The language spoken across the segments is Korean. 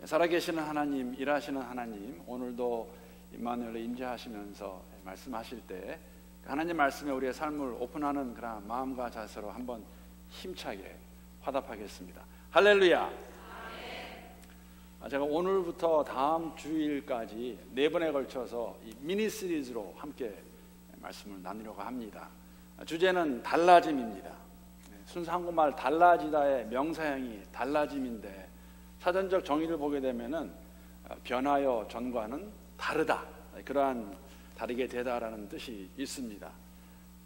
살아계시는 하나님, 일하시는 하나님, 오늘도 임마누엘로 임재하시면서 말씀하실 때 하나님 말씀에 우리의 삶을 오픈하는 그런 마음과 자세로 한번 힘차게 화답하겠습니다. 할렐루야. 제가 오늘부터 다음 주일까지 4번에 걸쳐서 이 미니 시리즈로 함께 말씀을 나누려고 합니다. 주제는 달라짐입니다. 순수 한국말 달라지다의 명사형이 달라짐인데, 사전적 정의를 보게 되면은 변하여 전과는 다르다, 그러한 다르게 되다라는 뜻이 있습니다.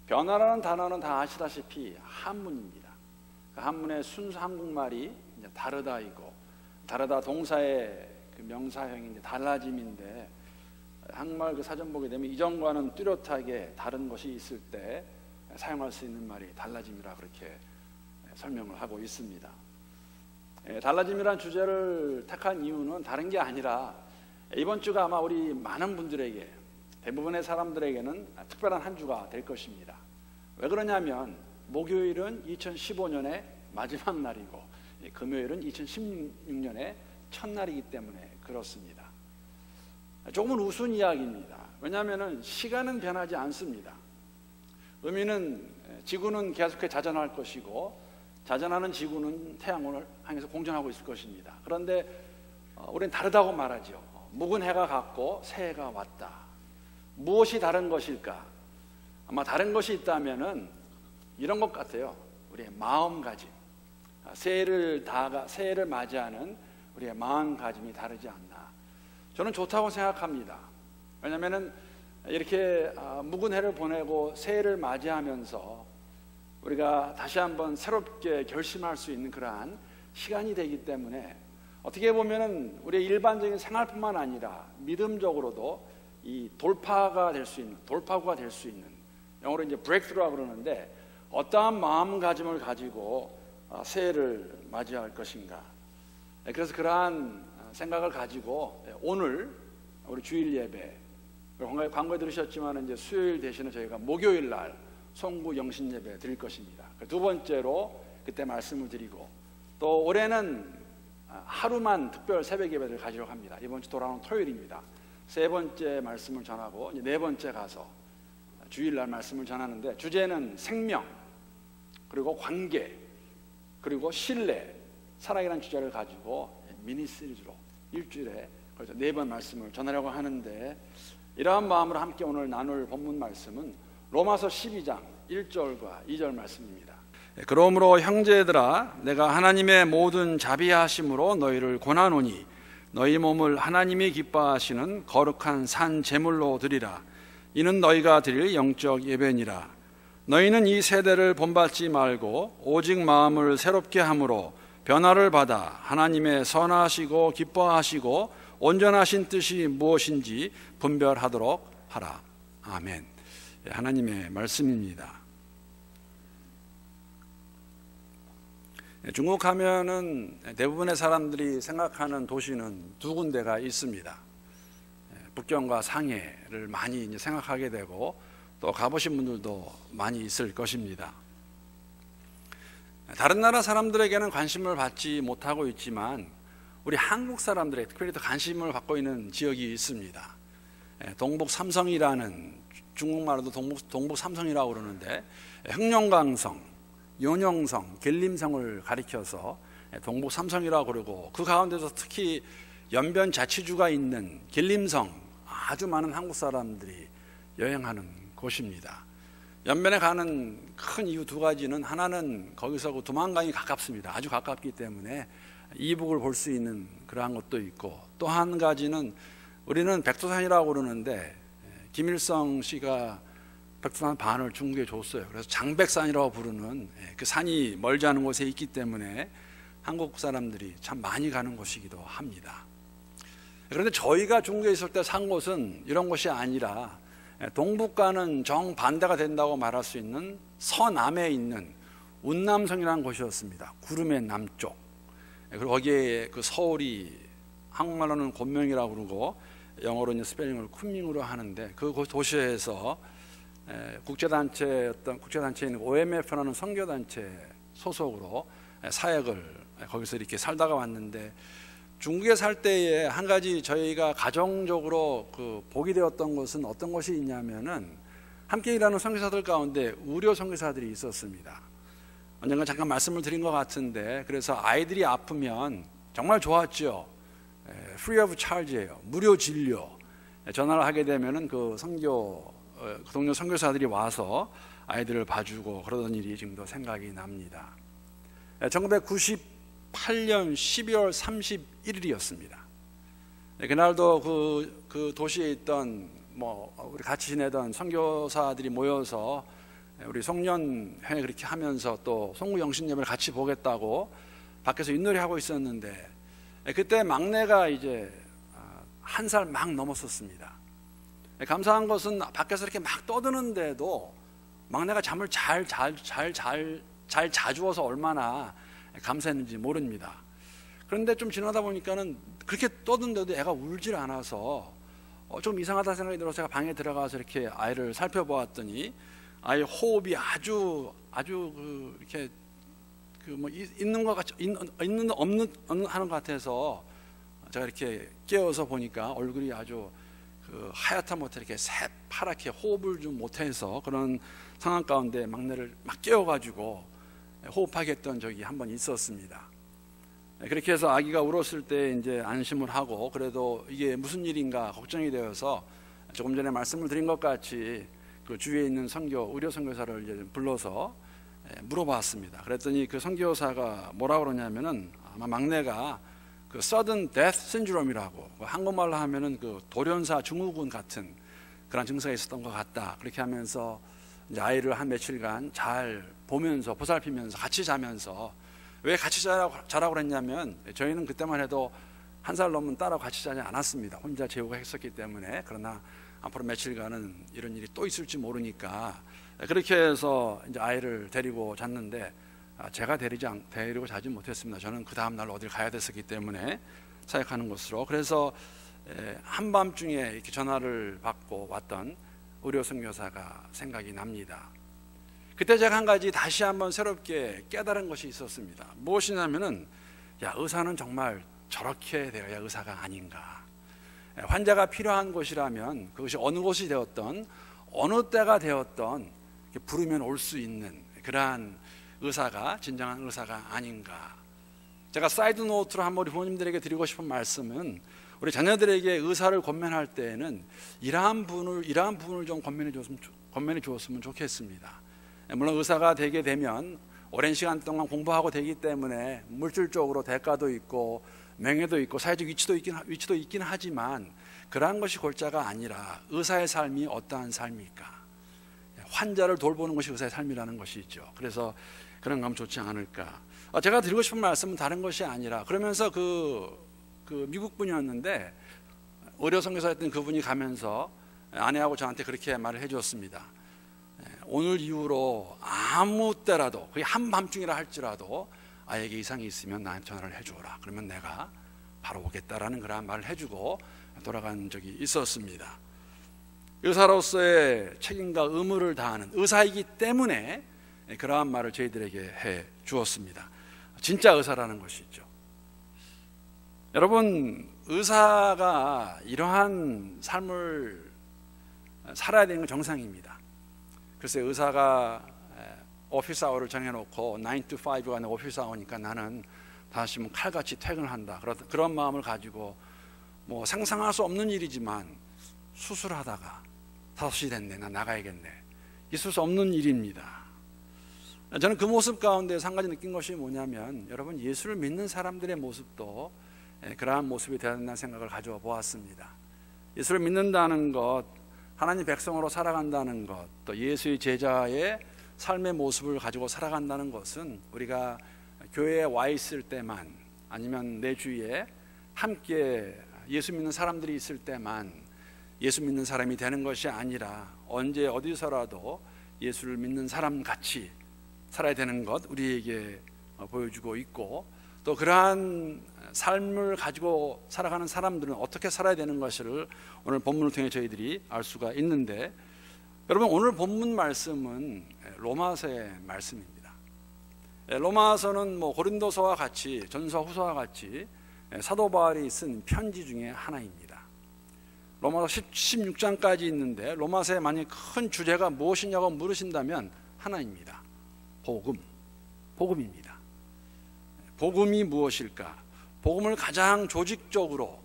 변화라는 단어는 다 아시다시피 한문입니다. 그 한문의 순수 한국말이 이제 다르다이고, 다르다 동사의 그 명사형이 이제 달라짐인데, 한국말 그 사전 보게 되면 이전과는 뚜렷하게 다른 것이 있을 때 사용할 수 있는 말이 달라짐이라 그렇게 설명을 하고 있습니다. 달라짐이란 주제를 택한 이유는 다른 게 아니라, 이번 주가 아마 우리 많은 분들에게, 대부분의 사람들에게는 특별한 한 주가 될 것입니다. 왜 그러냐면 목요일은 2015년의 마지막 날이고 금요일은 2016년의 첫날이기 때문에 그렇습니다. 조금은 우스운 이야기입니다. 왜냐하면 시간은 변하지 않습니다. 의미는 지구는 계속해 자전할 것이고, 자전하는 지구는 태양을 향해서 공전하고 있을 것입니다. 그런데 우리는 다르다고 말하죠. 묵은 해가 갔고 새 해가 왔다. 무엇이 다른 것일까? 아마 다른 것이 있다면은 이런 것 같아요. 우리의 마음가짐, 새해를 맞이하는 우리의 마음가짐이 다르지 않나. 저는 좋다고 생각합니다. 왜냐하면은 이렇게 묵은 해를 보내고 새해를 맞이하면서 우리가 다시 한번 새롭게 결심할 수 있는 그러한 시간이 되기 때문에, 어떻게 보면은 우리의 일반적인 생활뿐만 아니라 믿음적으로도 이 돌파구가 될 수 있는, 영어로 이제 브레이크스루라고 그러는데, 어떠한 마음가짐을 가지고 새해를 맞이할 것인가. 그래서 그러한 생각을 가지고 오늘 우리 주일 예배, 광고에 들으셨지만 이제 수요일 대신에 저희가 목요일 날 송구 영신 예배 드릴 것입니다. 두 번째로 그때 말씀을 드리고, 또 올해는 하루만 특별 새벽 예배를 가지려고 합니다. 이번 주 돌아오는 토요일입니다. 세 번째 말씀을 전하고 이제 네 번째 가서 주일날 말씀을 전하는데, 주제는 생명, 그리고 관계, 그리고 신뢰, 사랑이라는 주제를 가지고 미니 시리즈로 일주일에 그래서 4번 말씀을 전하려고 하는데, 이러한 마음으로 함께 오늘 나눌 본문 말씀은 로마서 12장 1절과 2절 말씀입니다. 그러므로 형제들아, 내가 하나님의 모든 자비하심으로 너희를 권하노니 너희 몸을 하나님이 기뻐하시는 거룩한 산 제물로 드리라. 이는 너희가 드릴 영적 예배니라. 너희는 이 세대를 본받지 말고 오직 마음을 새롭게 함으로 변화를 받아 하나님의 선하시고 기뻐하시고 온전하신 뜻이 무엇인지 분별하도록 하라. 아멘. 하나님의 말씀입니다. 중국 하면은 대부분의 사람들이 생각하는 도시는 두 군데가 있습니다. 북경과 상해를 많이 이제 생각하게 되고, 또 가보신 분들도 많이 있을 것입니다. 다른 나라 사람들에게는 관심을 받지 못하고 있지만 우리 한국 사람들에게 특별히 더 관심을 받고 있는 지역이 있습니다. 동북 삼성이라는, 중국말로도 동북 삼성이라고 그러는데, 흑룡강성, 연용성, 길림성을 가리켜서 동북 삼성이라고 그러고, 그 가운데서 특히 연변 자치주가 있는 길림성, 아주 많은 한국 사람들이 여행하는 곳입니다. 연변에 가는 큰 이유 두 가지는, 하나는 거기서 그 두만강이 가깝습니다. 아주 가깝기 때문에 이북을 볼 수 있는 그러한 것도 있고, 또 한 가지는 우리는 백두산이라고 그러는데 김일성 씨가 백두산 반을 중국에 줬어요. 그래서 장백산이라고 부르는 그 산이 멀지 않은 곳에 있기 때문에 한국 사람들이 참 많이 가는 곳이기도 합니다. 그런데 저희가 중국에 있을 때 산 곳은 이런 곳이 아니라 동북과는 정반대가 된다고 말할 수 있는 서남에 있는 운남성이라는 곳이었습니다. 구름의 남쪽. 그리고 거기에 그 서울이 한국말로는 곤명이라고 그러고 영어로는 스펠링을 쿤밍으로 하는데, 그 도시에서 국제단체인 OMF라는 선교단체 소속으로 사역을 거기서 이렇게 살다가 왔는데, 중국에 살 때에 한 가지 저희가 가정적으로 복이 되었던 것은 어떤 것이 있냐면은 함께 일하는 선교사들 가운데 의료 선교사들이 있었습니다. 언젠가 잠깐 말씀을 드린 것 같은데, 그래서 아이들이 아프면 정말 좋았죠. free of charge예요. 무료 진료. 전화를 하게 되면은 그 동료 선교사들이 와서 아이들을 봐주고 그러던 일이 지금도 생각이 납니다. 1998년 12월 31일이었습니다. 그날도 그 도시에 있던 우리 같이 지내던 선교사들이 모여서 우리 송년회 그렇게 하면서 또 송구영신 예배를 같이 보겠다고 밖에서 윷놀이 하고 있었는데, 그때 막내가 이제 1살 막 넘었었습니다. 감사한 것은 밖에서 이렇게 막 떠드는데도 막내가 잠을 잘 자주어서 얼마나 감사했는지 모릅니다. 그런데 좀 지나다 보니까는 그렇게 떠드는데도 애가 울질 않아서 좀 이상하다 생각이 들어서 제가 방에 들어가서 이렇게 아이를 살펴보았더니 아이 호흡이 아주 이렇게 있는 것 같이 있는 없는 하는 것 같아서 제가 이렇게 깨워서 보니까 얼굴이 아주 하얗다 못해 이렇게 새파랗게 호흡을 좀 못해서 그런 상황 가운데 막내를 막 깨워가지고 호흡하게 했던 적이 한 번 있었습니다. 그렇게 해서 아기가 울었을 때 이제 안심을 하고, 그래도 이게 무슨 일인가 걱정이 되어서 조금 전에 말씀을 드린 것 같이 그 주위에 있는 의료 선교사를 이제 불러서 물어봤습니다. 그랬더니 그 선교사가 뭐라 그러냐면은 아마 막내가 그 sudden death syndrome이라고, 한국말로 하면은 그 돌연사 증후군 같은 그런 증세가 있었던 것 같다. 그렇게 하면서 이제 아이를 한 며칠간 잘 보면서 보살피면서 같이 자면서, 왜 같이 자라고 그랬냐면 저희는 그때만 해도 1살 넘은 딸하고 같이 자지 않았습니다. 혼자 재우고 했었기 때문에. 그러나 앞으로 며칠간은 이런 일이 또 있을지 모르니까 그렇게 해서 이제 아이를 데리고 잤는데, 제가 데리고 자지 못했습니다. 저는 그 다음 날 어딜 가야 됐었기 때문에 사역하는 것으로. 그래서 한밤중에 이렇게 전화를 받고 왔던 의료 선교사가 생각이 납니다. 그때 제가 한 가지 다시 한번 새롭게 깨달은 것이 있었습니다. 무엇이냐면은, 의사는 정말 저렇게 되어야 의사가 아닌가. 환자가 필요한 곳이라면 그것이 어느 곳이 되었던 어느 때가 되었던 부르면 올 수 있는 그러한 의사가 진정한 의사가 아닌가. 제가 사이드 노트로 한번 우리 부모님들에게 드리고 싶은 말씀은, 우리 자녀들에게 의사를 권면할 때에는 이러한 부분을 좀 권면해 주었으면 좋겠습니다. 물론 의사가 되게 되면 오랜 시간 동안 공부하고 되기 때문에 물질적으로 대가도 있고 명예도 있고 사회적 위치도 있긴 하지만, 그러한 것이 골자가 아니라 의사의 삶이 어떠한 삶일까. 환자를 돌보는 것이 의사의 삶이라는 것이죠. 그래서 그런 거 하면 좋지 않을까. 제가 드리고 싶은 말씀은 다른 것이 아니라, 그러면서 그 미국 분이었는데 의료 선교사였던 그분이 가면서 아내하고 저한테 그렇게 말을 해주었습니다. 오늘 이후로 아무 때라도, 그게 한밤중이라 할지라도 아이에게 이상이 있으면 나한테 전화를 해주어라. 그러면 내가 바로 오겠다라는 그런 말을 해주고 돌아간 적이 있었습니다. 의사로서의 책임과 의무를 다하는 의사이기 때문에 그러한 말을 저희들에게 해 주었습니다. 진짜 의사라는 것이죠. 여러분, 의사가 이러한 삶을 살아야 되는 건 정상입니다. 글쎄, 의사가 오피스 아워를 정해놓고 9 to 5가 아니라 오피스 아워니까 나는 다시 칼같이 퇴근을 한다, 그런 마음을 가지고 상상할 수 없는 일이지만 수술하다가 5시 됐네, 나 나가야겠네, 있을 수 없는 일입니다. 저는 그 모습 가운데 한 가지 느낀 것이 뭐냐면, 여러분, 예수를 믿는 사람들의 모습도 그러한 모습이 되어야 된다는 생각을 가져와 보았습니다. 예수를 믿는다는 것, 하나님 백성으로 살아간다는 것, 또 예수의 제자의 삶의 모습을 가지고 살아간다는 것은 우리가 교회에 와 있을 때만, 아니면 내 주위에 함께 예수 믿는 사람들이 있을 때만 예수 믿는 사람이 되는 것이 아니라, 언제 어디서라도 예수를 믿는 사람 같이 살아야 되는 것 우리에게 보여주고 있고, 또 그러한 삶을 가지고 살아가는 사람들은 어떻게 살아야 되는 것을 오늘 본문을 통해 저희들이 알 수가 있는데, 여러분, 오늘 본문 말씀은 로마서의 말씀입니다. 로마서는 고린도서와 같이, 전서 후서와 같이 사도 바울이 쓴 편지 중에 하나입니다. 로마서 16장까지 있는데 로마서의 만약 큰 주제가 무엇이냐고 물으신다면 하나입니다. 복음입니다. 복음이 무엇일까? 복음을 가장 조직적으로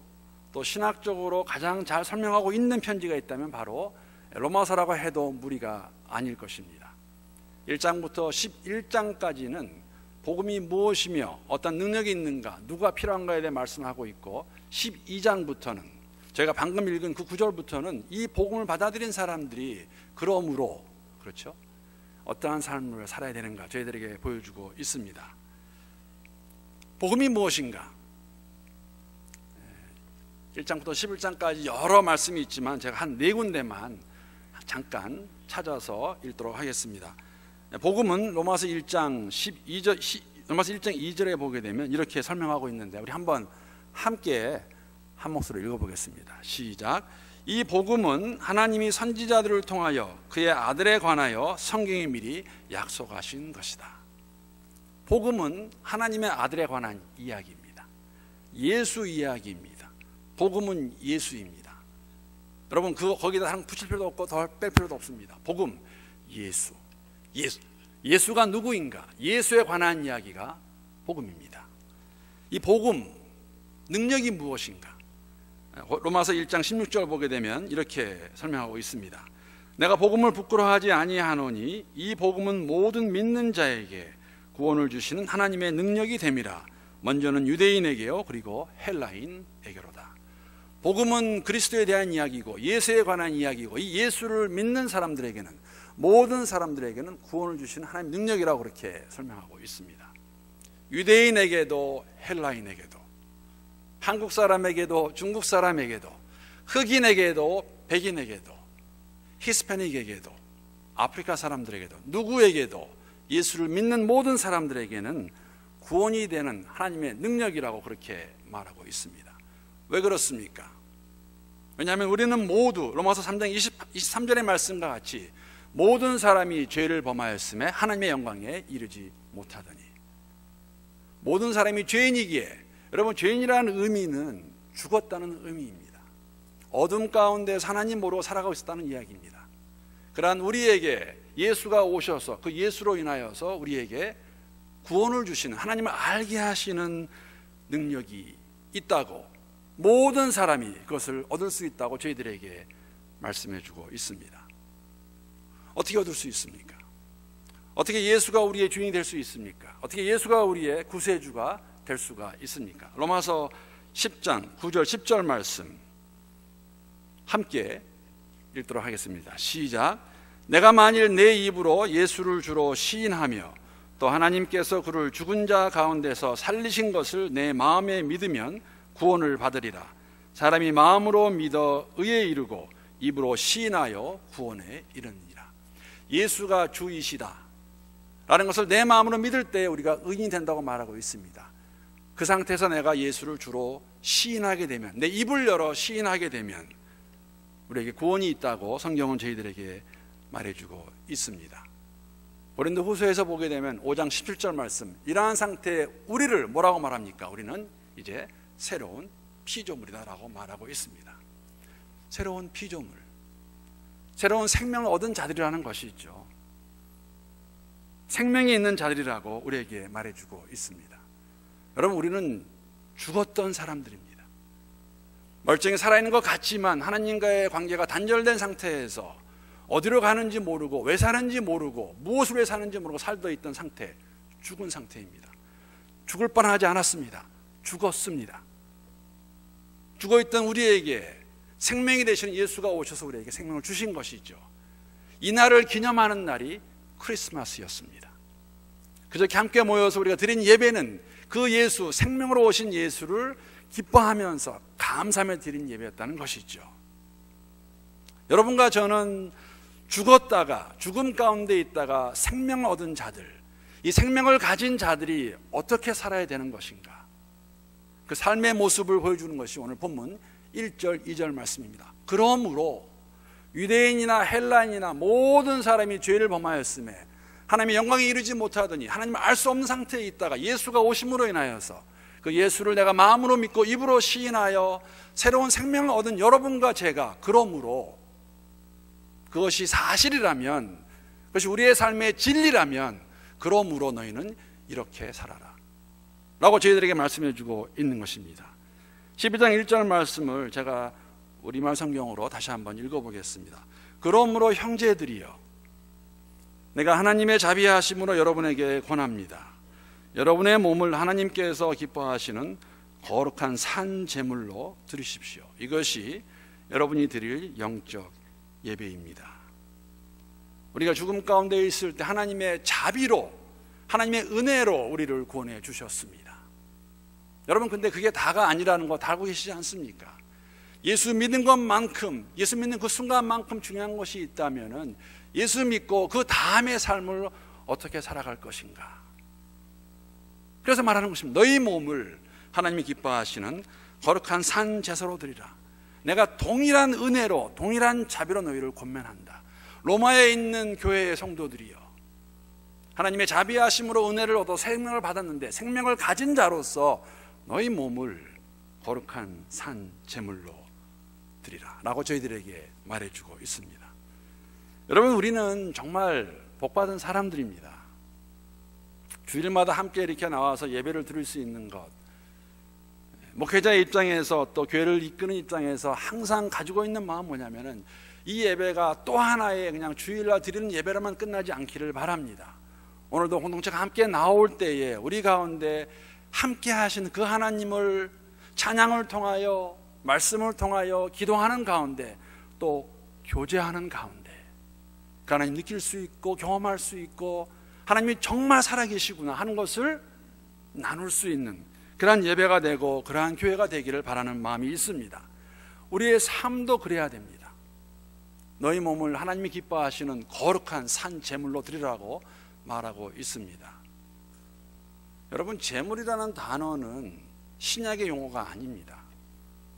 또 신학적으로 가장 잘 설명하고 있는 편지가 있다면 바로 로마서라고 해도 무리가 아닐 것입니다. 1장부터 11장까지는 복음이 무엇이며 어떤 능력이 있는가, 누가 필요한가에 대해 말씀하고 있고, 12장부터는 저희가 방금 읽은 그 구절부터는 이 복음을 받아들인 사람들이 그러므로, 그렇죠? 어떠한 삶을 살아야 되는가 저희들에게 보여주고 있습니다. 복음이 무엇인가? 1장부터 11장까지 여러 말씀이 있지만 제가 한 4군데만 잠깐 찾아서 읽도록 하겠습니다. 복음은 로마서 1장 2절에 보게 되면 이렇게 설명하고 있는데, 우리 한번 함께 한 목소리로 읽어보겠습니다. 시작. 이 복음은 하나님이 선지자들을 통하여 그의 아들에 관하여 성경에 미리 약속하신 것이다. 복음은 하나님의 아들에 관한 이야기입니다. 예수 이야기입니다. 복음은 예수입니다. 여러분, 거기다 한 붙일 필요도 없고 더 뺄 필요도 없습니다. 복음, 예수가 누구인가? 예수에 관한 이야기가 복음입니다. 이 복음, 능력이 무엇인가? 로마서 1장 16절 보게 되면 이렇게 설명하고 있습니다. 내가 복음을 부끄러워하지 아니하노니 이 복음은 모든 믿는 자에게 구원을 주시는 하나님의 능력이 됨이라. 먼저는 유대인에게요, 그리고 헬라인에게로다. 복음은 그리스도에 대한 이야기고 예수에 관한 이야기고, 이 예수를 믿는 사람들에게는, 모든 사람들에게는 구원을 주시는 하나님의 능력이라고 그렇게 설명하고 있습니다. 유대인에게도 헬라인에게도, 한국 사람에게도 중국 사람에게도, 흑인에게도 백인에게도, 히스패닉에게도, 아프리카 사람들에게도, 누구에게도 예수를 믿는 모든 사람들에게는 구원이 되는 하나님의 능력이라고 그렇게 말하고 있습니다. 왜 그렇습니까? 왜냐하면 우리는 모두 로마서 3장 23절의 말씀과 같이 모든 사람이 죄를 범하였음에 하나님의 영광에 이르지 못하더니, 모든 사람이 죄인이기에, 여러분, 죄인이라는 의미는 죽었다는 의미입니다. 어둠 가운데서 하나님 모르고 살아가고 있었다는 이야기입니다. 그러한 우리에게 예수가 오셔서 그 예수로 인하여서 우리에게 구원을 주시는, 하나님을 알게 하시는 능력이 있다고, 모든 사람이 그것을 얻을 수 있다고 저희들에게 말씀해 주고 있습니다. 어떻게 얻을 수 있습니까? 어떻게 예수가 우리의 주인이 될 수 있습니까? 어떻게 예수가 우리의 구세주가 될 수가 있습니까? 로마서 10장 9절 10절 말씀 함께 읽도록 하겠습니다. 시작. 내가 만일 내 입으로 예수를 주로 시인하며 또 하나님께서 그를 죽은 자 가운데서 살리신 것을 내 마음에 믿으면 구원을 받으리라. 사람이 마음으로 믿어 의에 이르고 입으로 시인하여 구원에 이르니라. 예수가 주이시다 라는 것을 내 마음으로 믿을 때 우리가 의인이 된다고 말하고 있습니다. 그 상태에서 내가 예수를 주로 시인하게 되면, 내 입을 열어 시인하게 되면 우리에게 구원이 있다고 성경은 저희들에게 말해주고 있습니다. 고린도후서에서 보게 되면 5장 17절 말씀, 이러한 상태에 우리를 뭐라고 말합니까? 우리는 이제 새로운 피조물이다라고 말하고 있습니다. 새로운 피조물, 새로운 생명을 얻은 자들이라는 것이죠. 생명이 있는 자들이라고 우리에게 말해주고 있습니다. 여러분, 우리는 죽었던 사람들입니다. 멀쩡히 살아있는 것 같지만 하나님과의 관계가 단절된 상태에서 어디로 가는지 모르고, 왜 사는지 모르고, 무엇을 왜 사는지 모르고 살고 있던 상태, 죽은 상태입니다. 죽을 뻔하지 않았습니다. 죽었습니다. 죽어있던 우리에게 생명이 되시는 예수가 오셔서 우리에게 생명을 주신 것이죠. 이 날을 기념하는 날이 크리스마스였습니다. 그저께 함께 모여서 우리가 드린 예배는 그 예수, 생명으로 오신 예수를 기뻐하면서 감사하며 드린 예배였다는 것이죠. 여러분과 저는 죽었다가, 죽음 가운데 있다가 생명을 얻은 자들, 이 생명을 가진 자들이 어떻게 살아야 되는 것인가, 그 삶의 모습을 보여주는 것이 오늘 본문 1절 2절 말씀입니다. 그러므로 유대인이나 헬라인이나 모든 사람이 죄를 범하였음에 하나님의 영광에 이르지 못하더니, 하나님을 알 수 없는 상태에 있다가 예수가 오심으로 인하여서 그 예수를 내가 마음으로 믿고 입으로 시인하여 새로운 생명을 얻은 여러분과 제가, 그러므로 그것이 사실이라면, 그것이 우리의 삶의 진리라면, 그러므로 너희는 이렇게 살아라 라고 저희들에게 말씀해 주고 있는 것입니다. 12장 1절 말씀을 제가 우리말 성경으로 다시 한번 읽어보겠습니다. 그러므로 형제들이여, 내가 하나님의 자비하심으로 여러분에게 권합니다. 여러분의 몸을 하나님께서 기뻐하시는 거룩한 산 제물로 드리십시오. 이것이 여러분이 드릴 영적 예배입니다. 우리가 죽음 가운데 있을 때 하나님의 자비로, 하나님의 은혜로 우리를 구원해 주셨습니다. 여러분, 근데 그게 다가 아니라는 거 다 알고 계시지 않습니까? 예수 믿는 것만큼, 예수 믿는 그 순간만큼 중요한 것이 있다면은 예수 믿고 그 다음의 삶을 어떻게 살아갈 것인가. 그래서 말하는 것입니다. 너희 몸을 하나님이 기뻐하시는 거룩한 산 제사로 드리라. 내가 동일한 은혜로, 동일한 자비로 너희를 권면한다. 로마에 있는 교회의 성도들이여, 하나님의 자비하심으로 은혜를 얻어 생명을 받았는데 생명을 가진 자로서 너희 몸을 거룩한 산 제물로 드리라 라고 저희들에게 말해주고 있습니다. 여러분, 우리는 정말 복받은 사람들입니다. 주일마다 함께 이렇게 나와서 예배를 드릴 수 있는 것, 목회자의 입장에서 또 교회를 이끄는 입장에서 항상 가지고 있는 마음은 뭐냐면은 이 예배가 또 하나의 그냥 주일날 드리는 예배로만 끝나지 않기를 바랍니다. 오늘도 공동체가 함께 나올 때에 우리 가운데 함께 하신 그 하나님을 찬양을 통하여, 말씀을 통하여 기도하는 가운데, 또 교제하는 가운데 그 하나님 느낄 수 있고 경험할 수 있고 하나님이 정말 살아계시구나 하는 것을 나눌 수 있는 그러한 예배가 되고 그러한 교회가 되기를 바라는 마음이 있습니다. 우리의 삶도 그래야 됩니다. 너희 몸을 하나님이 기뻐하시는 거룩한 산 제물로 드리라고 말하고 있습니다. 여러분, 제물이라는 단어는 신약의 용어가 아닙니다.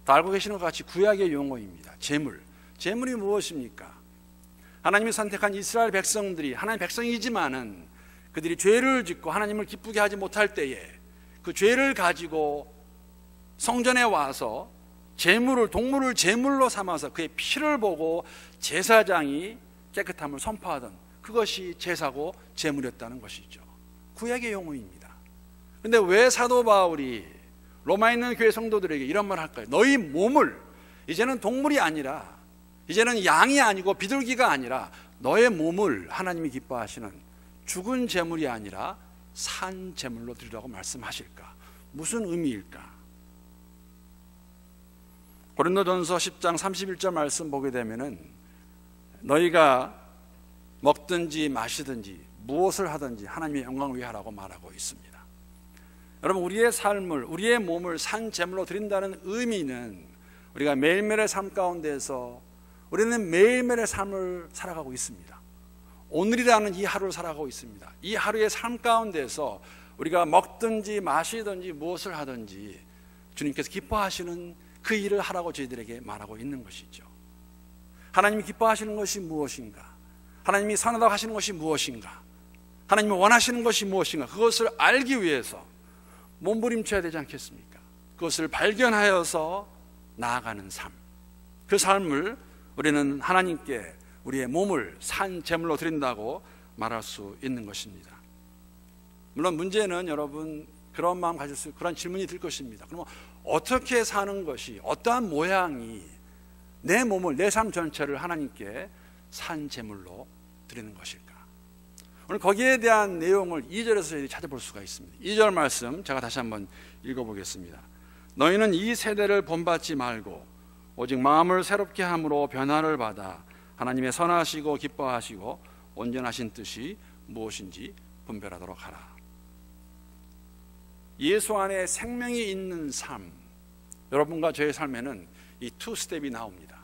다 알고 계시는 것 같이 구약의 용어입니다. 제물. 제물이 무엇입니까? 하나님이 선택한 이스라엘 백성들이 하나님의 백성이지만은 그들이 죄를 짓고 하나님을 기쁘게 하지 못할 때에 그 죄를 가지고 성전에 와서 제물을, 동물을 제물로 삼아서 그의 피를 보고 제사장이 깨끗함을 선포하던 그것이 제사고 제물이었다는 것이죠. 구약의 용어입니다. 그런데 왜 사도 바울이 로마에 있는 교회 성도들에게 이런 말을 할까요? 너희 몸을, 이제는 동물이 아니라, 이제는 양이 아니고 비둘기가 아니라 너의 몸을 하나님이 기뻐하시는 죽은 제물이 아니라 산 제물로 드리라고 말씀하실까? 무슨 의미일까? 고린도전서 10장 31절 말씀 보게 되면은 너희가 먹든지 마시든지 무엇을 하든지 하나님의 영광을 위해 하라고 말하고 있습니다. 여러분, 우리의 삶을, 우리의 몸을 산 제물로 드린다는 의미는 우리가 매일매일의 삶 가운데서 우리는 매일매일의 삶을 살아가고 있습니다. 오늘이라는 이 하루를 살아가고 있습니다. 이 하루의 삶 가운데서 우리가 먹든지 마시든지 무엇을 하든지 주님께서 기뻐하시는 그 일을 하라고 저희들에게 말하고 있는 것이죠. 하나님이 기뻐하시는 것이 무엇인가? 하나님이 선하다고 하시는 것이 무엇인가? 하나님이 원하시는 것이 무엇인가? 그것을 알기 위해서 몸부림쳐야 되지 않겠습니까? 그것을 발견하여서 나아가는 삶, 그 삶을 우리는 하나님께 우리의 몸을 산 제물로 드린다고 말할 수 있는 것입니다. 물론 문제는 여러분, 그런 마음 가질 수, 그런 질문이 들 것입니다. 그러면 어떻게 사는 것이, 어떠한 모양이 내 몸을, 내 삶 전체를 하나님께 산 제물로 드리는 것일까? 오늘 거기에 대한 내용을 2절에서 찾아볼 수가 있습니다. 2절 말씀 제가 다시 한번 읽어보겠습니다. 너희는 이 세대를 본받지 말고 오직 마음을 새롭게 함으로 변화를 받아 하나님의 선하시고 기뻐하시고 온전하신 뜻이 무엇인지 분별하도록 하라. 예수 안에 생명이 있는 삶, 여러분과 저의 삶에는 이 투 스텝이 나옵니다.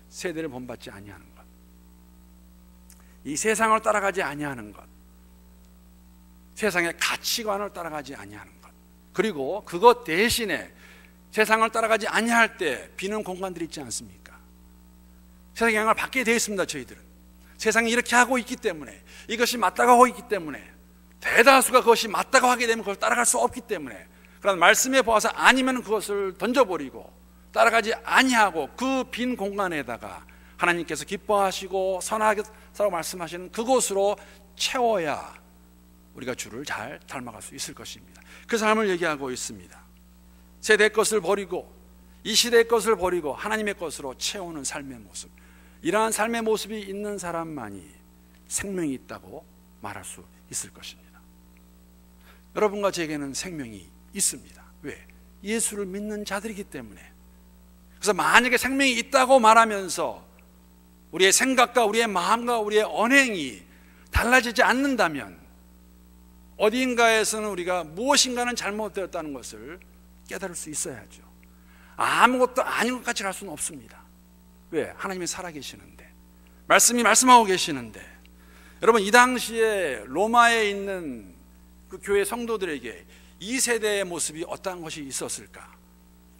세대를 본받지 아니하는 것, 이 세상을 따라가지 아니하는 것, 세상의 가치관을 따라가지 아니하는 것, 그리고 그것 대신에 세상을 따라가지 아니할 때 비는 공간들이 있지 않습니까? 세상의 영향을 받게 되어 있습니다. 저희들은 세상이 이렇게 하고 있기 때문에, 이것이 맞다고 하고 있기 때문에, 대다수가 그것이 맞다고 하게 되면 그걸 따라갈 수 없기 때문에 그러나 말씀에 보아서 아니면 그것을 던져버리고 따라가지 아니하고 그 빈 공간에다가 하나님께서 기뻐하시고 선하겠다고 말씀하시는 그곳으로 채워야 우리가 주를 잘 닮아갈 수 있을 것입니다. 그 삶을 얘기하고 있습니다. 세대의 것을 버리고 이 시대의 것을 버리고 하나님의 것으로 채우는 삶의 모습, 이러한 삶의 모습이 있는 사람만이 생명이 있다고 말할 수 있을 것입니다. 여러분과 제게는 생명이 있습니다. 왜? 예수를 믿는 자들이기 때문에. 그래서 만약에 생명이 있다고 말하면서 우리의 생각과 우리의 마음과 우리의 언행이 달라지지 않는다면 어디인가에서는 우리가 무엇인가는 잘못되었다는 것을 깨달을 수 있어야죠. 아무것도 아닌 것 같이 할 수는 없습니다. 왜? 하나님이 살아계시는데, 말씀이 말씀하고 계시는데. 여러분, 이 당시에 로마에 있는 그 교회 성도들에게 이 세대의 모습이 어떠한 것이 있었을까?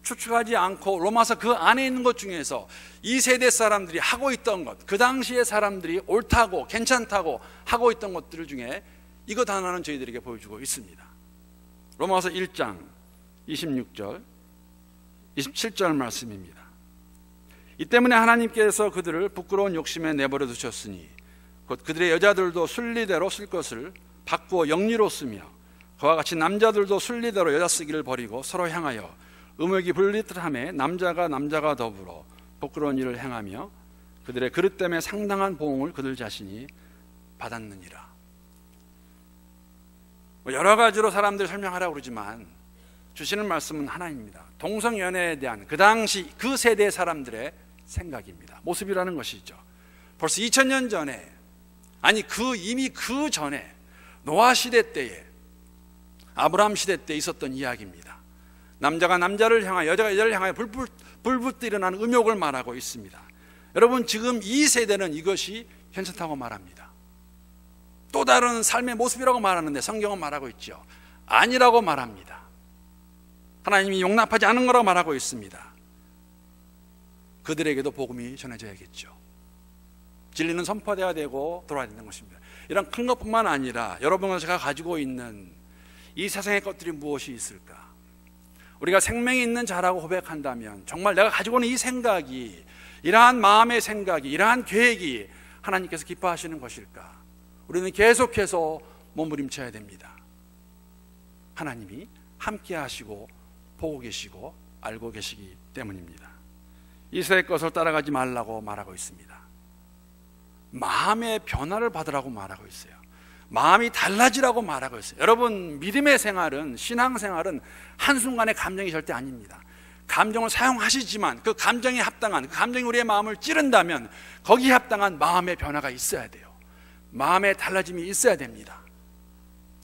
추측하지 않고 로마서 그 안에 있는 것 중에서 이 세대 사람들이 하고 있던 것, 그 당시의 사람들이 옳다고 괜찮다고 하고 있던 것들 중에 이것 하나는 저희들에게 보여주고 있습니다. 로마서 1장 26절 27절 말씀입니다. 이 때문에 하나님께서 그들을 부끄러운 욕심에 내버려 두셨으니 곧 그들의 여자들도 순리대로 쓸 것을 바꾸어 영리로 쓰며 그와 같이 남자들도 순리대로 여자 쓰기를 버리고 서로 향하여 음욕이 분리함에 남자가 더불어 부끄러운 일을 행하며 그들의 그릇 때문에 상당한 보응을 그들 자신이 받았느니라. 여러 가지로 사람들이 설명하라고 그러지만 주시는 말씀은 하나입니다. 동성연애에 대한 그 당시 그 세대 사람들의 생각입니다. 모습이라는 것이죠. 벌써 2000년 전에, 아니 이미 그 전에 노아 시대 때에, 아브라함 시대 때 있었던 이야기입니다. 남자가 남자를 향하여 여자가 여자를 향하여 불붙 일어나는 음욕을 말하고 있습니다. 여러분, 지금 이 세대는 이것이 괜찮다고 말합니다. 또 다른 삶의 모습이라고 말하는데 성경은 말하고 있죠. 아니라고 말합니다. 하나님이 용납하지 않은 거라고 말하고 있습니다. 그들에게도 복음이 전해져야겠죠. 진리는 선포되어야 되고 돌아야 되는 것입니다. 이런 큰 것뿐만 아니라 여러분과 제가 가지고 있는 이 세상의 것들이 무엇이 있을까? 우리가 생명이 있는 자라고 고백한다면 정말 내가 가지고 있는 이 생각이, 이러한 마음의 생각이, 이러한 계획이 하나님께서 기뻐하시는 것일까? 우리는 계속해서 몸부림쳐야 됩니다. 하나님이 함께 하시고 보고 계시고 알고 계시기 때문입니다. 이 세대 것을 따라가지 말라고 말하고 있습니다. 마음의 변화를 받으라고 말하고 있어요. 마음이 달라지라고 말하고 있어요. 여러분, 믿음의 생활은, 신앙생활은 한순간의 감정이 절대 아닙니다. 감정을 사용하시지만 그 감정에 합당한, 그 감정이 우리의 마음을 찌른다면 거기에 합당한 마음의 변화가 있어야 돼요. 마음의 달라짐이 있어야 됩니다.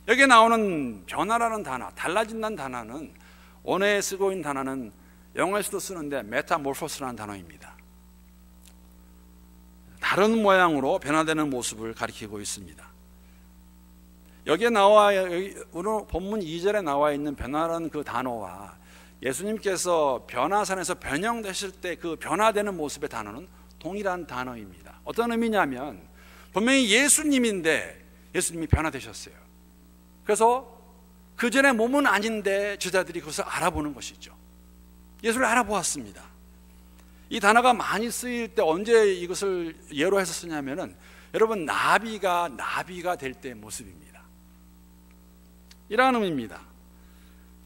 여기에 나오는 변화라는 단어, 달라진다는 단어는, 원어에 쓰고 있는 단어는 영어에서도 쓰는데 메타모르포스라는 단어입니다. 다른 모양으로 변화되는 모습을 가리키고 있습니다. 여기에 오늘 본문 2절에 나와 있는 변화라는 그 단어와 예수님께서 변화산에서 변형되실 때 그 변화되는 모습의 단어는 동일한 단어입니다. 어떤 의미냐면 분명히 예수님인데 예수님이 변화되셨어요. 그래서 그 전에 몸은 아닌데 제자들이 그것을 알아보는 것이죠. 예수를 알아보았습니다. 이 단어가 많이 쓰일 때 언제 이것을 예로 해서 쓰냐면은 여러분, 나비가 될 때의 모습입니다. 이러한 의미입니다.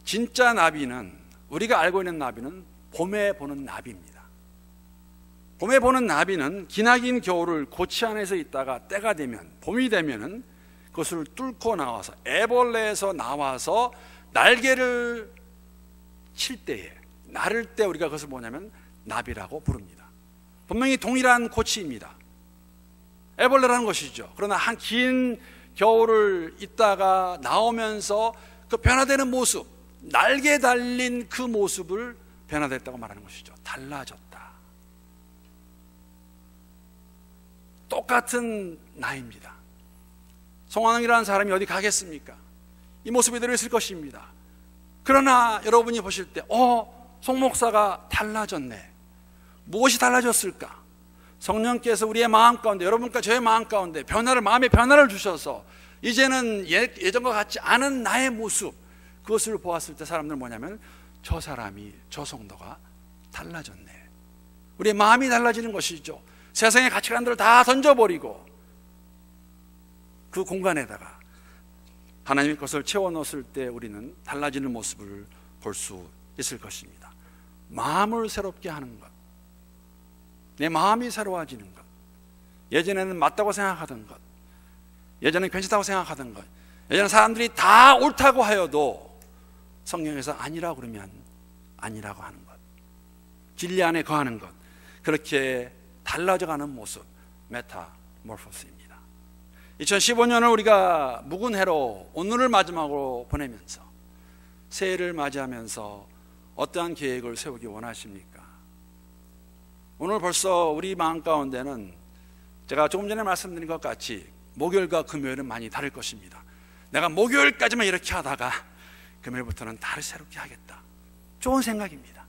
진짜 나비는, 우리가 알고 있는 나비는 봄에 보는 나비입니다. 봄에 보는 나비는 기나긴 겨울을 고치 안에서 있다가 때가 되면, 봄이 되면은 그것을 뚫고 나와서, 애벌레에서 나와서 날개를 칠 때에, 나를 때 우리가 그것을 뭐냐면 나비라고 부릅니다. 분명히 동일한 고치입니다. 애벌레라는 것이죠. 그러나 한 긴 겨울을 있다가 나오면서 그 변화되는 모습, 날개 달린 그 모습을 변화됐다고 말하는 것이죠. 달라졌다. 똑같은 나입니다. 송환웅이라는 사람이 어디 가겠습니까? 이 모습 그대로 있을 것입니다. 그러나 여러분이 보실 때 송 목사가 달라졌네. 무엇이 달라졌을까? 성령께서 우리의 마음 가운데, 여러분과 저의 마음 가운데 마음의 변화를 주셔서 이제는 예전과 같지 않은 나의 모습, 그것을 보았을 때 사람들은 뭐냐면 저 사람이, 저 성도가 달라졌네. 우리의 마음이 달라지는 것이죠. 세상의 가치관들을 다 던져버리고 그 공간에다가 하나님의 것을 채워넣었을 때 우리는 달라지는 모습을 볼 수 있을 것입니다. 마음을 새롭게 하는 것, 내 마음이 새로워지는 것, 예전에는 맞다고 생각하던 것, 예전에는 괜찮다고 생각하던 것, 예전에 사람들이 다 옳다고 하여도 성경에서 아니라고 그러면 아니라고 하는 것, 진리 안에 거하는 것, 그렇게 달라져가는 모습, 메타모르포스입니다. 2015년을 우리가 묵은 해로 오늘을 마지막으로 보내면서 새해를 맞이하면서 어떠한 계획을 세우기 원하십니까? 오늘 벌써 우리 마음 가운데는 제가 조금 전에 말씀드린 것 같이 목요일과 금요일은 많이 다를 것입니다. 내가 목요일까지만 이렇게 하다가 금요일부터는 다르게 새롭게 하겠다. 좋은 생각입니다.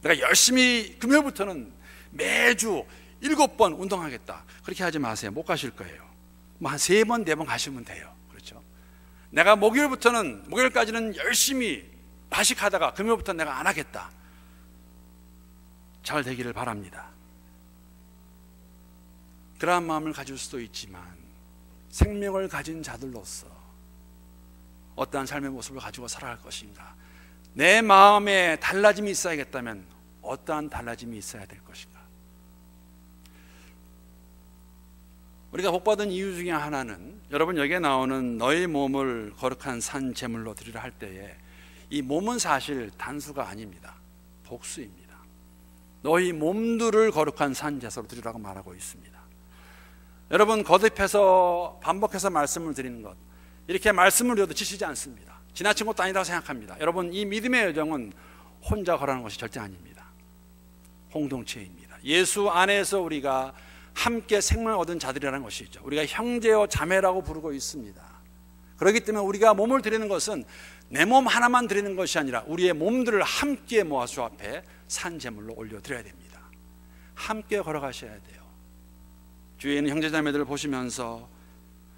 내가 열심히 금요일부터는 매주 7번 운동하겠다. 그렇게 하지 마세요. 못 가실 거예요. 뭐 한 3번, 4번 가시면 돼요. 그렇죠? 내가 목요일까지는 열심히 과식하다가 금요일부터는 내가 안 하겠다. 잘 되기를 바랍니다. 그러한 마음을 가질 수도 있지만 생명을 가진 자들로서 어떠한 삶의 모습을 가지고 살아갈 것인가, 내 마음에 달라짐이 있어야겠다면 어떠한 달라짐이 있어야 될 것인가. 우리가 복받은 이유 중에 하나는, 여러분 여기에 나오는 너희 몸을 거룩한 산 제물로 드리라 할 때에 이 몸은 사실 단수가 아닙니다. 복수입니다. 너희 몸들을 거룩한 산 제사로 드리라고 말하고 있습니다. 여러분 거듭해서 반복해서 말씀을 드리는 것, 이렇게 말씀을 드려도 지치지 않습니다. 지나친 것도 아니라고 생각합니다. 여러분 이 믿음의 여정은 혼자 걸어가는 것이 절대 아닙니다. 공동체입니다. 예수 안에서 우리가 함께 생명을 얻은 자들이라는 것이죠. 우리가 형제요 자매라고 부르고 있습니다. 그렇기 때문에 우리가 몸을 드리는 것은 내 몸 하나만 드리는 것이 아니라 우리의 몸들을 함께 모아 주 앞에 산 제물로 올려드려야 됩니다. 함께 걸어가셔야 돼요. 주위에 있는 형제 자매들을 보시면서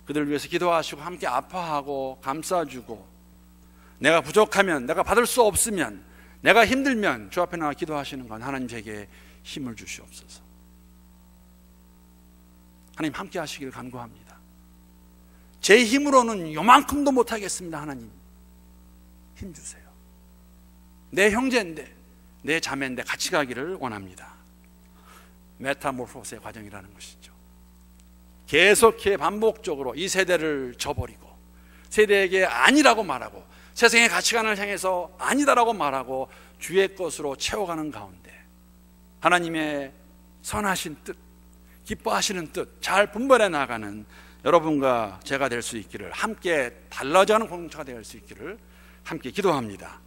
그들을 위해서 기도하시고 함께 아파하고 감싸주고, 내가 부족하면, 내가 받을 수 없으면, 내가 힘들면 주 앞에 나와 기도하시는 건 하나님 제게 힘을 주시옵소서. 하나님 함께 하시길 간구합니다. 제 힘으로는 요만큼도 못하겠습니다. 하나님 힘 주세요. 내 형제인데, 내 자매인데 같이 가기를 원합니다. 메타모르포스의 과정이라는 것이죠. 계속해 반복적으로 이 세대를 저버리고 세대에게 아니라고 말하고 세상의 가치관을 향해서 아니다라고 말하고 주의 것으로 채워가는 가운데 하나님의 선하신 뜻, 기뻐하시는 뜻 잘 분별해 나가는 여러분과 제가 될 수 있기를, 함께 달라져가는 공동체가 될 수 있기를 함께 기도합니다.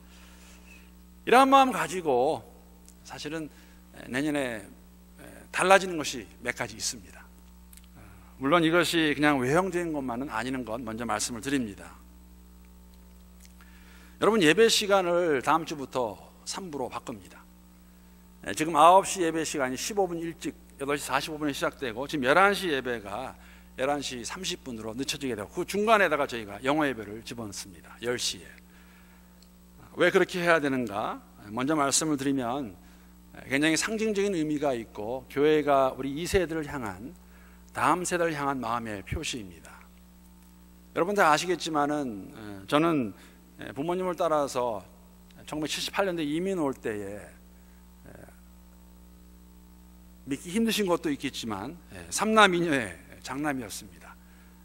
이러한 마음 가지고 사실은 내년에 달라지는 것이 몇 가지 있습니다. 물론 이것이 그냥 외형적인 것만은 아니는 것 먼저 말씀을 드립니다. 여러분 예배 시간을 다음 주부터 3부로 바꿉니다. 지금 9시 예배 시간이 15분 일찍 8시 45분에 시작되고 지금 11시 예배가 11시 30분으로 늦춰지게 되고 그 중간에다가 저희가 영어 예배를 집어넣습니다. 10시에. 왜 그렇게 해야 되는가? 먼저 말씀을 드리면 굉장히 상징적인 의미가 있고 교회가 우리 2세대를 향한, 다음 세대를 향한 마음의 표시입니다. 여러분 다 아시겠지만은 저는 부모님을 따라서 1978년도에 이민 올 때에 믿기 힘드신 것도 있겠지만 3남 2녀의 장남이었습니다.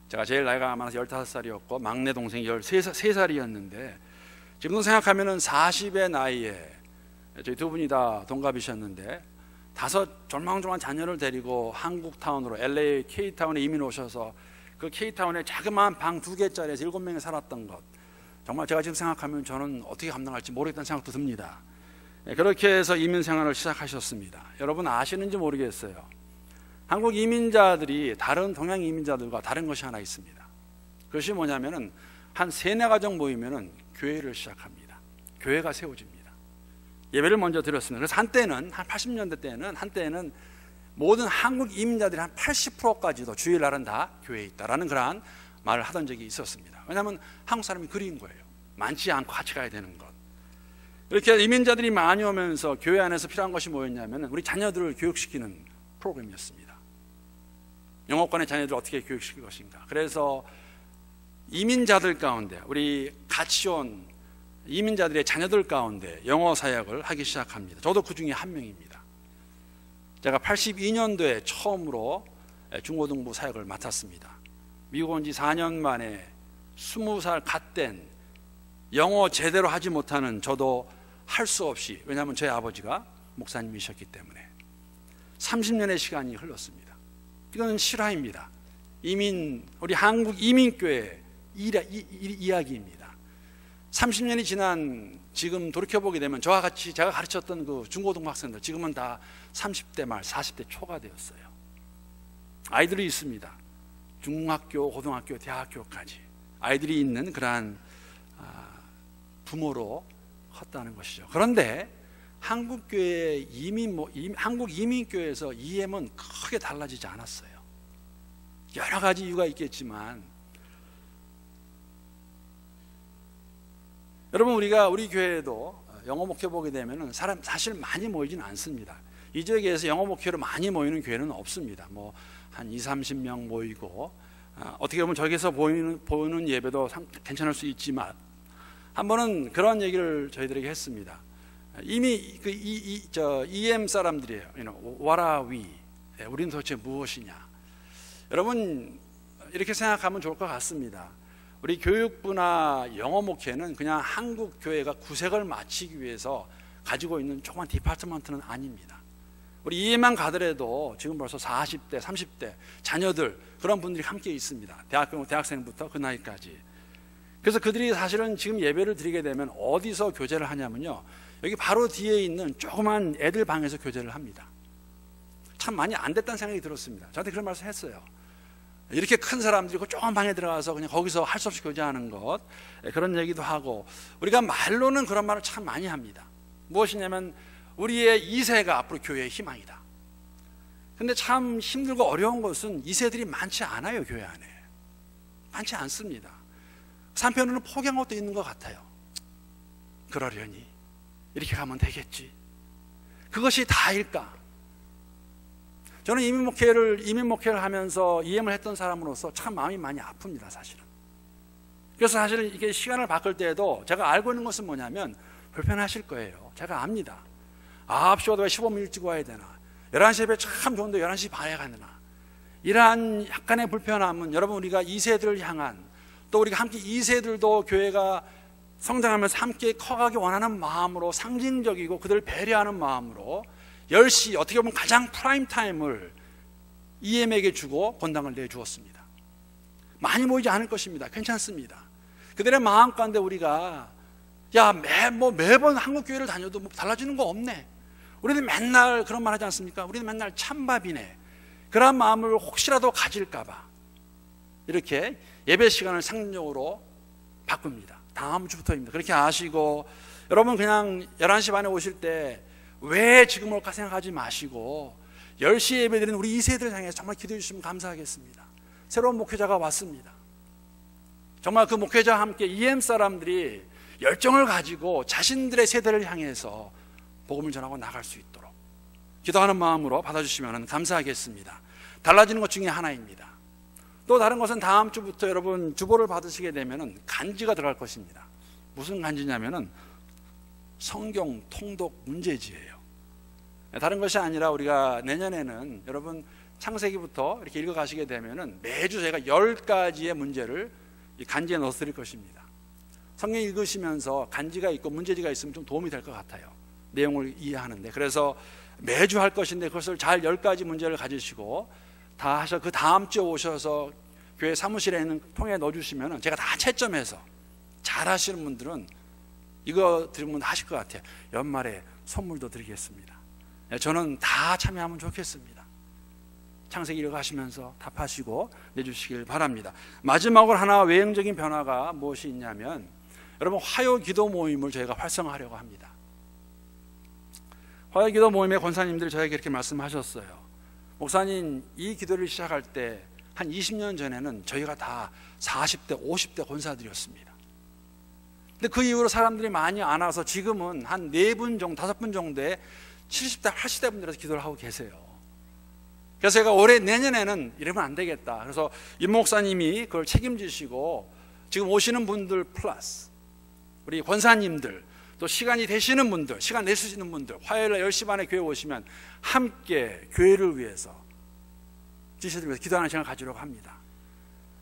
제가 제일 나이가 많아서 15살이었고 막내 동생이 13살이었는데 지금도 생각하면은 40의 나이에 저희 두 분이 다 동갑이셨는데 5 졸망졸망한 자녀를 데리고 한국 타운으로 LA K타운에 이민 오셔서 그 K타운에 자그마한 방 2개짜리에서 7명이 살았던 것, 정말 제가 지금 생각하면 저는 어떻게 감당할지 모르겠다는 생각도 듭니다. 그렇게 해서 이민 생활을 시작하셨습니다. 여러분 아시는지 모르겠어요. 한국 이민자들이 다른 동양 이민자들과 다른 것이 하나 있습니다. 그것이 뭐냐면은 한 3-4가정 모이면은 교회를 시작합니다. 교회가 세워집니다. 예배를 먼저 드렸습니다. 그래서 한때는 한 80년대 때는 한때는 모든 한국 이민자들이 한 80%까지도 주일날은 다 교회에 있다라는 그러한 말을 하던 적이 있었습니다. 왜냐하면 한국 사람이 그리운 거예요. 많지 않고 같이 가야 되는 것. 이렇게 이민자들이 많이 오면서 교회 안에서 필요한 것이 뭐였냐면 우리 자녀들을 교육시키는 프로그램이었습니다. 영어권의 자녀들을 어떻게 교육시킬 것인가. 그래서 이민자들 가운데, 우리 같이 온 이민자들의 자녀들 가운데 영어 사역을 하기 시작합니다. 저도 그 중에 한 명입니다. 제가 82년도에 처음으로 중고등부 사역을 맡았습니다. 미국 온 지 4년 만에 20살 갓 된 영어 제대로 하지 못하는 저도 할 수 없이, 왜냐하면 저희 아버지가 목사님이셨기 때문에 30년의 시간이 흘렀습니다. 이건 실화입니다. 우리 한국 이민교회 이야기입니다. 30년이 지난 지금 돌이켜보게 되면 저와 같이 제가 가르쳤던 그 중고등부 학생들 지금은 다 30대 말 40대 초가 되었어요. 아이들이 있습니다. 중학교, 고등학교, 대학교까지 아이들이 있는 그러한 부모로 컸다는 것이죠. 그런데 한국 이민교회에서 EM은 크게 달라지지 않았어요. 여러 가지 이유가 있겠지만, 여러분, 우리 교회에도 영어 목회 보게 되면 사람 사실 많이 모이지는 않습니다. 이 지역에서 영어 목회로 많이 모이는 교회는 없습니다. 뭐 한 20-30명 모이고, 어떻게 보면 저기서 보이는 예배도 괜찮을 수 있지만, 한 번은 그런 얘기를 저희들에게 했습니다. 이미 EM 사람들이에요. What are we? 우리는 도대체 무엇이냐? 여러분, 이렇게 생각하면 좋을 것 같습니다. 우리 교육부나 영어 목회는 그냥 한국 교회가 구색을 맞추기 위해서 가지고 있는 조그만 디파트먼트는 아닙니다. 우리 EM만 가더라도 지금 벌써 40대, 30대 자녀들, 그런 분들이 함께 있습니다. 대학생부터 그 나이까지. 그래서 그들이 사실은 지금 예배를 드리게 되면 어디서 교제를 하냐면요, 여기 바로 뒤에 있는 조그만 애들 방에서 교제를 합니다. 참 많이 안 됐다는 생각이 들었습니다. 저한테 그런 말씀 했어요. 이렇게 큰 사람들이 그 조그만 방에 들어가서 그냥 거기서 할 수 없이 교제하는 것, 그런 얘기도 하고, 우리가 말로는 그런 말을 참 많이 합니다. 무엇이냐면 우리의 2세가 앞으로 교회의 희망이다. 근데 참 힘들고 어려운 것은 2세들이 많지 않아요. 교회 안에 많지 않습니다. 한편으로는 포기한 것도 있는 것 같아요. 그러려니 이렇게 가면 되겠지. 그것이 다일까? 저는 이민 목회를 하면서 EM을 했던 사람으로서 참 마음이 많이 아픕니다, 사실은. 그래서 사실 이게 시간을 바꿀 때에도 제가 알고 있는 것은 뭐냐면, 불편하실 거예요. 제가 압니다. 9시 와도 왜 15분 일찍 와야 되나? 11시 예배 참 좋은데 11시 반에 가야 되나? 이러한 약간의 불편함은 여러분, 우리가 2세들을 향한, 또 우리가 함께 2세들도 교회가 성장하면서 함께 커가기 원하는 마음으로, 상징적이고 그들을 배려하는 마음으로 10시, 어떻게 보면 가장 프라임 타임을 EM에게 주고 본당을 내주었습니다. 많이 모이지 않을 것입니다. 괜찮습니다. 그들의 마음 가운데 우리가 매번 한국 교회를 다녀도 뭐 달라지는 거 없네. 우리는 맨날 그런 말 하지 않습니까? 우리는 맨날 찬밥이네. 그런 마음을 혹시라도 가질까봐 이렇게 예배 시간을 상징적으로 바꿉니다. 다음 주부터입니다. 그렇게 아시고, 여러분 그냥 11시 반에 오실 때 왜 지금 올까 생각하지 마시고 10시에 예배드리는 우리 2세들 향해서 정말 기도해 주시면 감사하겠습니다. 새로운 목회자가 왔습니다. 정말 그 목회자와 함께 EM 사람들이 열정을 가지고 자신들의 세대를 향해서 복음을 전하고 나갈 수 있도록 기도하는 마음으로 받아주시면 감사하겠습니다. 달라지는 것 중에 하나입니다. 또 다른 것은 다음 주부터 여러분 주보를 받으시게 되면 간지가 들어갈 것입니다. 무슨 간지냐면은 성경 통독 문제지예요. 다른 것이 아니라 우리가 내년에는 여러분 창세기부터 이렇게 읽어가시게 되면은 매주 저희가 10가지의 문제를 이 간지에 넣어 드릴 것입니다. 성경 읽으시면서 간지가 있고 문제지가 있으면 좀 도움이 될 것 같아요. 내용을 이해하는데. 그래서 매주 할 것인데 그것을 잘 10가지 문제를 가지시고 다 하셔, 그 다음 주에 오셔서 교회 사무실에 있는 통에 넣어주시면 제가 다 채점해서 잘 하시는 분들은 이거 드리면 하실 것 같아요. 연말에 선물도 드리겠습니다. 저는 다 참여하면 좋겠습니다. 창세기 읽어가시면서 답하시고 내주시길 바랍니다. 마지막으로 하나 외형적인 변화가 무엇이 있냐면, 여러분 화요 기도 모임을 저희가 활성화하려고 합니다. 화요 기도 모임의 권사님들이 저에게 이렇게 말씀하셨어요. 목사님, 이 기도를 시작할 때 한 20년 전에는 저희가 다 40대 50대 권사들이었습니다. 근데 그 이후로 사람들이 많이 안 와서 지금은 한 4분 정도, 5분 정도에 70대, 80대 분들에서 기도를 하고 계세요. 그래서 제가 올해 내년에는 이러면 안 되겠다. 그래서 임 목사님이 그걸 책임지시고 지금 오시는 분들 플러스 우리 권사님들 또 시간이 되시는 분들, 시간 낼 수 있는 분들 화요일날 10시 반에 교회 오시면 함께 교회를 위해서 지시들 위해서 기도하는 시간을 가지려고 합니다.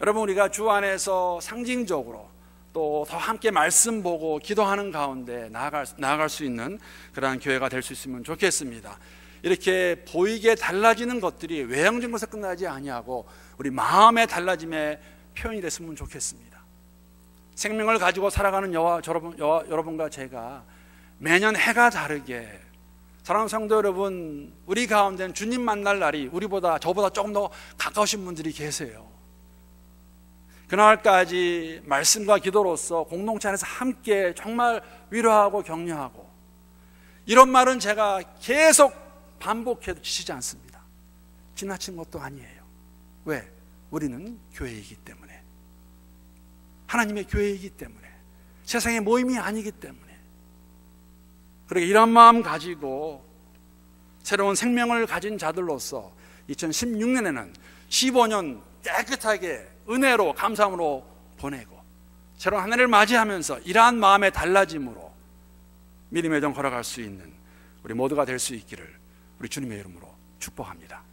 여러분, 우리가 주 안에서 상징적으로 또 더 함께 말씀 보고 기도하는 가운데 나아갈 수 있는 그러한 교회가 될 수 있으면 좋겠습니다. 이렇게 보이게 달라지는 것들이 외형적인 것에 끝나지 아니하고 우리 마음의 달라짐의 표현이 됐으면 좋겠습니다. 생명을 가지고 살아가는 여러분과 제가 매년 해가 다르게, 사랑하는 성도 여러분, 우리 가운데는 주님 만날 날이 저보다 조금 더 가까우신 분들이 계세요. 그날까지 말씀과 기도로서 공동체 안에서 함께 정말 위로하고 격려하고, 이런 말은 제가 계속 반복해도 지치지 않습니다. 지나친 것도 아니에요. 왜? 우리는 교회이기 때문에, 하나님의 교회이기 때문에, 세상의 모임이 아니기 때문에. 그러게 이런 마음 가지고 새로운 생명을 가진 자들로서 2016년에는 15년 깨끗하게 은혜로 감사함으로 보내고 새로운 한 해를 맞이하면서 이러한 마음의 달라짐으로 믿음의 정 걸어갈 수 있는 우리 모두가 될 수 있기를 우리 주님의 이름으로 축복합니다.